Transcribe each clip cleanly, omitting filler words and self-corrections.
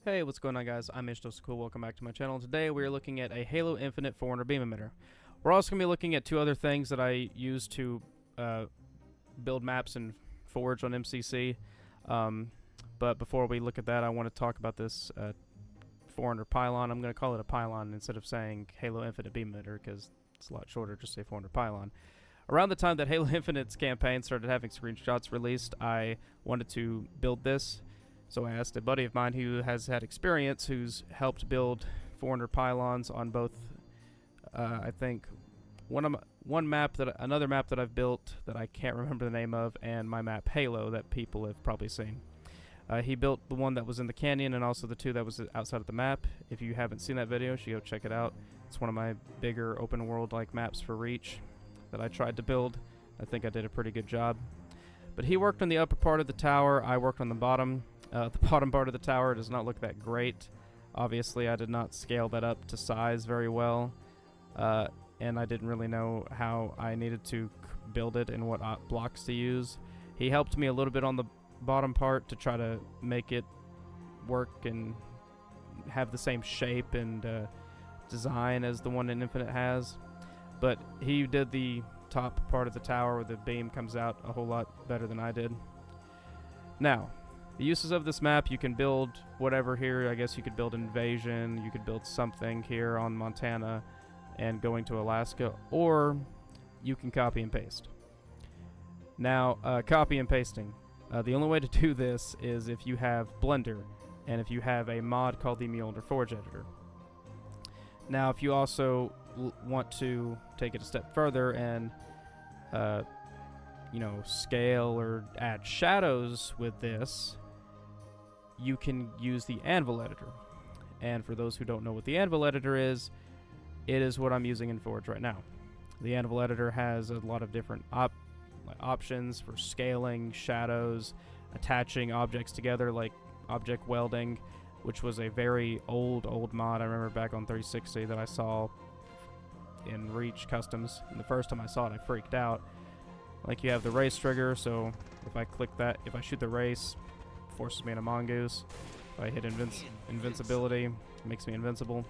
Hey, what's going on, guys? I'm Cool. Welcome back to my channel. Today we are looking at a Halo Infinite 400 beam emitter. We're also going to be looking at two other things that I use to build maps and Forge on MCC. But before we look at that, I want to talk about this 400 pylon. I'm going to call it a pylon instead of saying Halo Infinite beam emitter because it's a lot shorter. Just say 400 pylon. Around the time that Halo Infinite's campaign started having screenshots released, I wanted to build this. So I asked a buddy of mine who has had experience, who's helped build 400 pylons on both, I think, another map that I've built that I can't remember the name of, and my map Halo that people have probably seen. He built the one that was in the canyon and also the two that was outside of the map. If you haven't seen that video, you should go check it out. It's one of my bigger open world like maps for Reach that I tried to build. I think I did a pretty good job. But he worked on the upper part of the tower, I worked on the bottom. The bottom part of the tower does not look that great. Obviously, I did not scale that up to size very well, and I didn't really know how I needed to build it and what blocks to use. He helped me a little bit on the bottom part to try to make it work and have the same shape and design as the one in Infinite has. But he did the top part of the tower where the beam comes out a whole lot better than I did. Now, the uses of this map, you can build whatever here. I guess you could build Invasion, you could build something here on Montana and going to Alaska, or you can copy and paste. Now, copy and pasting. The only way to do this is if you have Blender, and if you have a mod called the Emitter Forge Editor. Now, if you also want to take it a step further and scale or add shadows with this, you can use the Anvil editor. And for those who don't know what the Anvil editor is, it is what I'm using in Forge right now. The Anvil editor has a lot of different options for scaling, shadows, attaching objects together, like object welding, which was a very old mod. I remember back on 360 that I saw in Reach Customs. And the first time I saw it, I freaked out. Like, you have the race trigger, so if I click that, if I shoot the race, forces me in a mongoose. If I hit invincibility, it makes me invincible.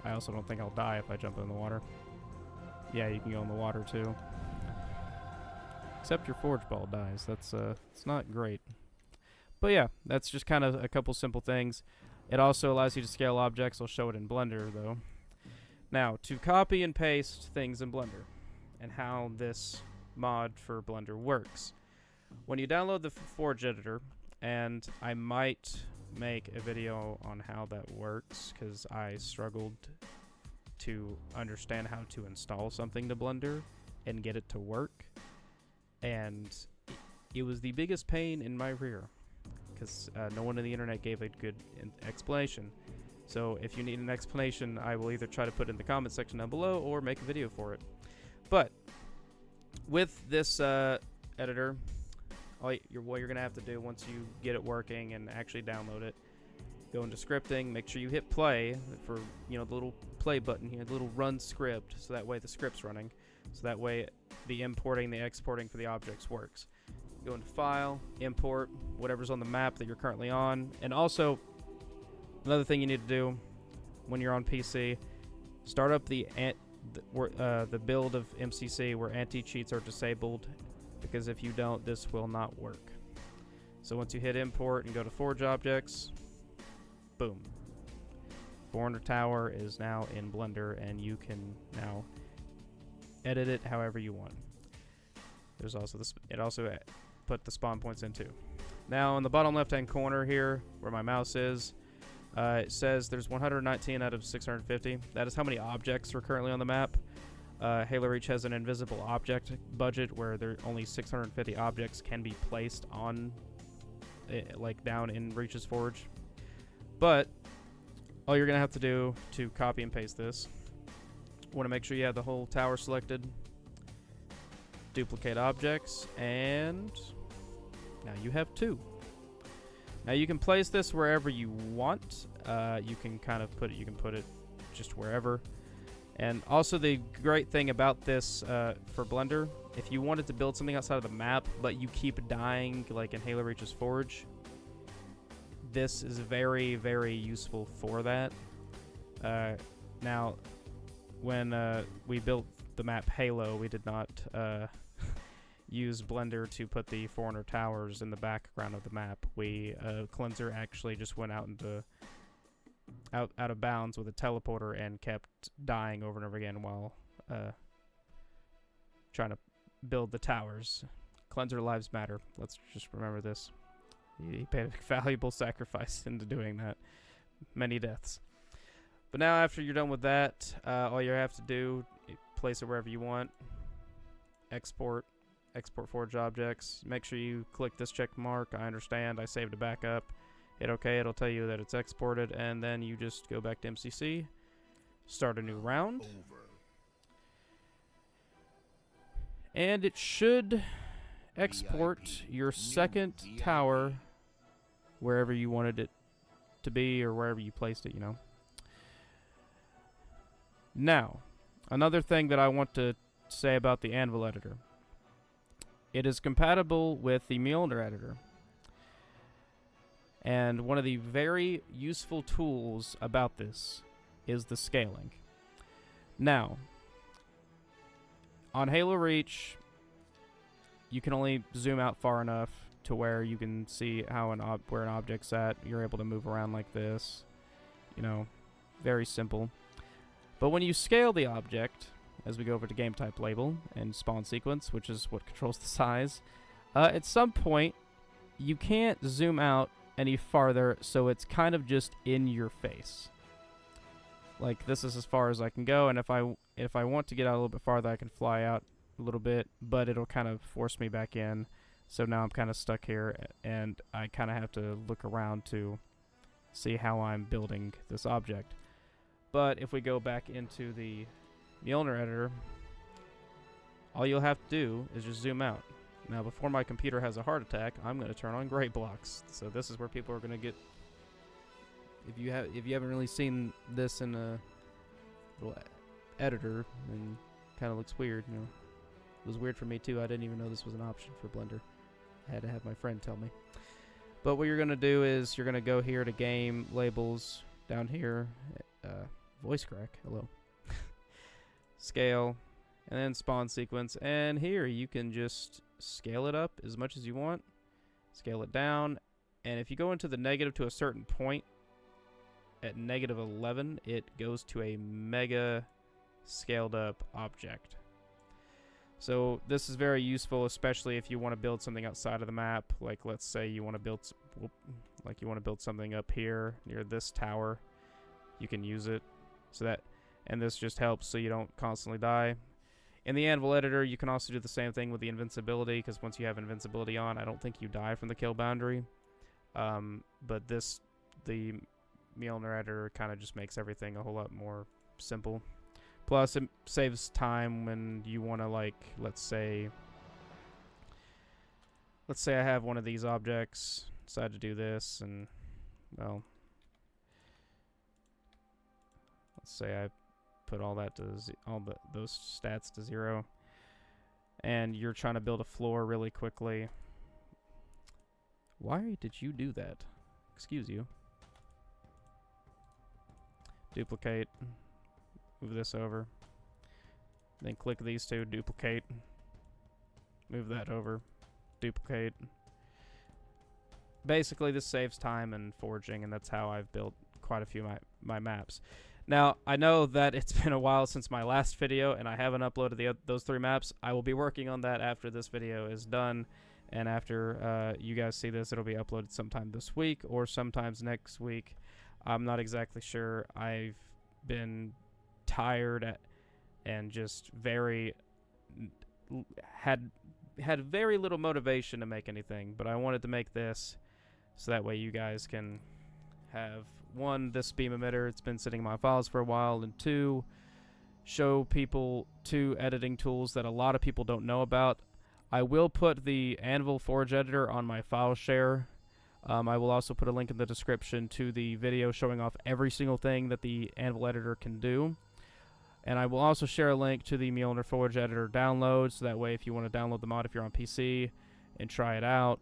I also don't think I'll die if I jump in the water. Yeah, you can go in the water too. Except your forge ball dies. That's it's not great. But yeah, that's just kind of a couple simple things. It also allows you to scale objects. I'll show it in Blender though. Now, to copy and paste things in Blender and how this mod for Blender works. When you download the Forge editor, and I might make a video on how that works because I struggled to understand how to install something to Blender and get it to work, and it was the biggest pain in my rear because no one on the internet gave a good explanation. So if you need an explanation, I will either try to put it in the comment section down below or make a video for it. But with this editor, what you're going to have to do once you get it working and actually download it, go into scripting, make sure you hit play for, the little play button here, the little run script, so that way the script's running. So that way the importing, the exporting for the objects works. Go into File, Import, whatever's on the map that you're currently on. And also, another thing you need to do when you're on PC, start up the build of MCC where anti-cheats are disabled, because if you don't, this will not work. So once you hit import and go to Forge Objects, boom. 400 Tower is now in Blender, and you can now edit it however you want. There's also this. It also put the spawn points in too. Now in the bottom left-hand corner here, where my mouse is, it says there's 119 out of 650. That is how many objects are currently on the map. Halo Reach has an invisible object budget where there only 650 objects can be placed on, like down in Reach's Forge. But all you're gonna have to do to copy and paste this, want to make sure you have the whole tower selected, duplicate objects, and now you have two. Now you can place this wherever you want. You can kind of put it just wherever. And also the great thing about this for Blender, if you wanted to build something outside of the map, but you keep dying like in Halo Reach's Forge, this is very, very useful for that. Now, when we built the map Halo, we did not use Blender to put the 400 towers in the background of the map. Cleanser actually just went out into out of bounds with a teleporter and kept dying over and over again while trying to build the towers. Cleanser lives matter. Let's just remember this. He paid a valuable sacrifice into doing that. Many deaths. But now after you're done with that, all you have to do, place it wherever you want. Export forge objects. Make sure you click this check mark. I understand. I saved a backup. Hit OK. It'll tell you that it's exported. And then you just go back to MCC. Start a new round. And it should export your second tower wherever you wanted it to be or wherever you placed it, you know. Now, another thing that I want to say about the Anvil editor. It is compatible with the Mjolnir editor. And one of the very useful tools about this is the scaling. Now, on Halo Reach, you can only zoom out far enough to where you can see how where an object's at. You're able to move around like this. You know, very simple. But when you scale the object, as we go over to game type label and spawn sequence, which is what controls the size, at some point, you can't zoom out any farther, so it's kind of just in your face. Like, this is as far as I can go, and if I want to get out a little bit farther, I can fly out a little bit, but it'll kind of force me back in. So now I'm kind of stuck here, and I kind of have to look around to see how I'm building this object. But if we go back into the Mjolnir editor, all you'll have to do is just zoom out. Now, before my computer has a heart attack, I'm going to turn on gray blocks. So this is where people are going to get. If you haven't really seen this in a little editor, then kind of looks weird. You know, it was weird for me too. I didn't even know this was an option for Blender. I had to have my friend tell me. But what you're going to do is you're going to go here to game labels down here. Voice crack. Hello. Scale, and then spawn sequence. And here you can just scale it up as much as you want. Scale it down. And if you go into the negative to a certain point, at negative 11, it goes to a mega scaled up object. So this is very useful, especially if you want to build something outside of the map. Like, let's say you want to build something up here near this tower. You can use it. So that, and this just helps so you don't constantly die. In the Anvil editor, you can also do the same thing with the invincibility, because once you have invincibility on, I don't think you die from the kill boundary. But the Mjolnir editor kind of just makes everything a whole lot more simple. Plus, it saves time when you want to, like, let's say I have one of these objects, decide to do this, and, well, let's say I put all that to those stats to 0, and you're trying to build a floor really quickly. Why did you do that? Excuse you. Duplicate. Move this over. Then click these two. Duplicate. Move that over. Duplicate. Basically, this saves time and forging, and that's how I've built quite a few of my maps. Now, I know that it's been a while since my last video, and I haven't uploaded those 3 maps. I will be working on that after this video is done, and after you guys see this, it'll be uploaded sometime this week or sometimes next week. I'm not exactly sure. I've been tired and just had very little motivation to make anything, but I wanted to make this so that way you guys can have, 1, this beam emitter. It's been sitting in my files for a while, and 2, show people 2 editing tools that a lot of people don't know about. I will put the Anvil Forge editor on my file share. I will also put a link in the description to the video showing off every single thing that the Anvil editor can do. And I will also share a link to the Mjolnir Forge editor download, so that way if you want to download the mod if you're on PC and try it out,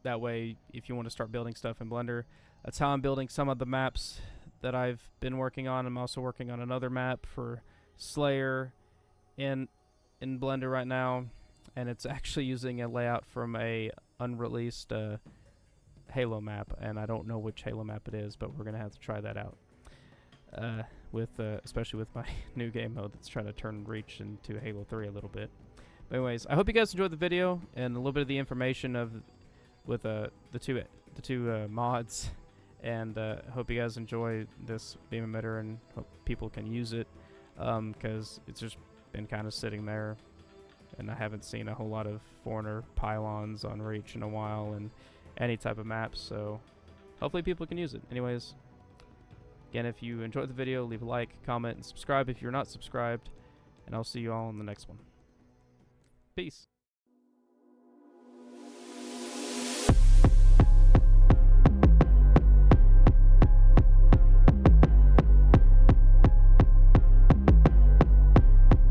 that way, if you want to start building stuff in Blender, that's how I'm building some of the maps that I've been working on. I'm also working on another map for Slayer in Blender right now, and it's actually using a layout from a unreleased Halo map, and I don't know which Halo map it is, but we're gonna have to try that out. Especially with my new game mode that's trying to turn Reach into Halo 3 a little bit. But anyways, I hope you guys enjoyed the video and a little bit of the information with the two mods, and hope you guys enjoy this beam emitter and hope people can use it, because it's just been kind of sitting there, and I haven't seen a whole lot of foreigner pylons on Reach in a while and any type of maps, so hopefully people can use it. Anyways, again, if you enjoyed the video, leave a like, comment, and subscribe if you're not subscribed, and I'll see you all in the next one. Peace.